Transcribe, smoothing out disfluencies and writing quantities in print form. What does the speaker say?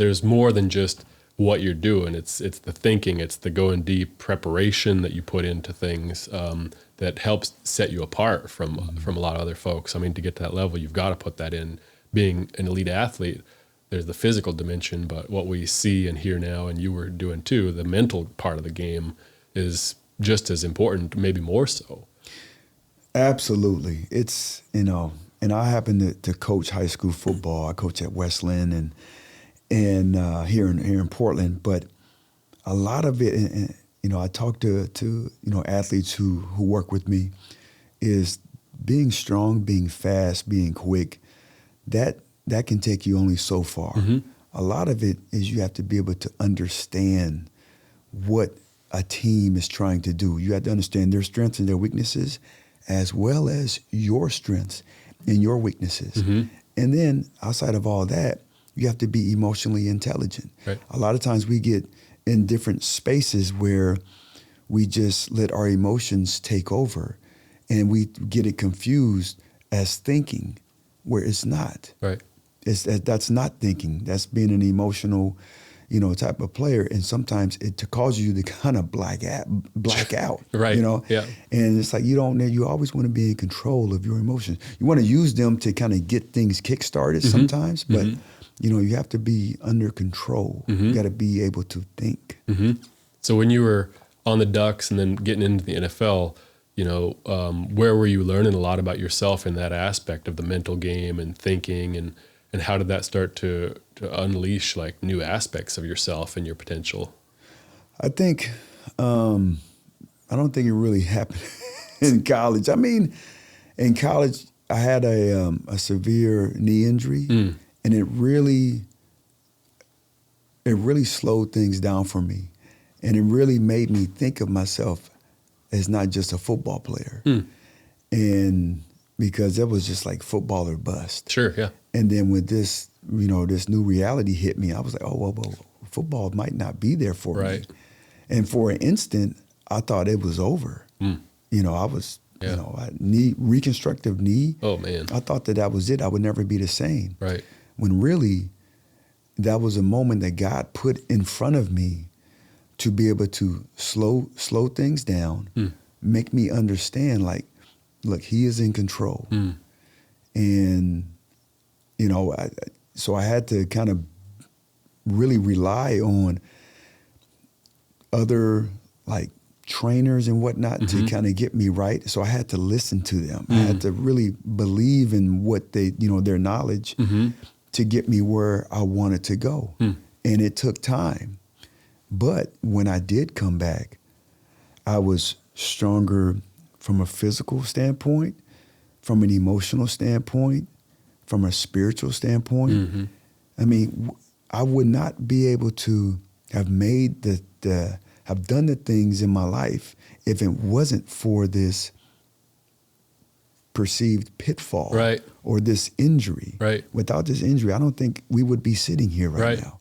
there's more than just what you're doing. It's the thinking, it's the going deep preparation that you put into things that helps set you apart from a lot of other folks. I mean, to get to that level, you've got to put that in. Being an elite athlete, there's the physical dimension, but what we see and hear now, and you were doing too, the mental part of the game is just as important, maybe more so. Absolutely. It's, and I happen to coach high school football. I coach at Westland and here in Portland, but a lot of it, and I talk to athletes who work with me, is being strong, being fast, being quick. That can take you only so far. Mm-hmm. A lot of it is you have to be able to understand what a team is trying to do. You have to understand their strengths and their weaknesses, as well as your strengths and your weaknesses. Mm-hmm. And then outside of all that, you have to be emotionally intelligent. Right. A lot of times we get in different spaces where we just let our emotions take over, and we get it confused as thinking, where it's not. Right. That's not thinking. That's being an emotional, type of player. And sometimes it causes you to kind of black out. Right. Yeah. And it's like you always want to be in control of your emotions. You want to use them to kind of get things kick-started sometimes, but you have to be under control. Mm-hmm. You got to be able to think. Mm-hmm. So when you were on the Ducks and then getting into the NFL, where were you learning a lot about yourself in that aspect of the mental game and thinking, and how did that start to unleash like new aspects of yourself and your potential? I think, I don't think it really happened in college. I mean, in college, I had a severe knee injury, and it really slowed things down for me. And it really made me think of myself as not just a football player. And because that was just like football or bust. Sure, yeah. And then when this new reality hit me, I was like, oh, well, football might not be there for me. And for an instant, I thought it was over. I was, reconstructive knee. Oh, man. I thought that was it. I would never be the same. Right. When really, that was a moment that God put in front of me to be able to slow things down, make me understand, like, look, he is in control. And, so I had to kind of really rely on other, like, trainers and whatnot to kind of get me right. So I had to listen to them. I had to really believe in what they, their knowledge to get me where I wanted to go. And it took time. But when I did come back, I was stronger from a physical standpoint, from an emotional standpoint, from a spiritual standpoint. I mean, I would not be able to have made have done the things in my life if it wasn't for this perceived pitfall or this injury. Right. Without this injury, I don't think we would be sitting here right now.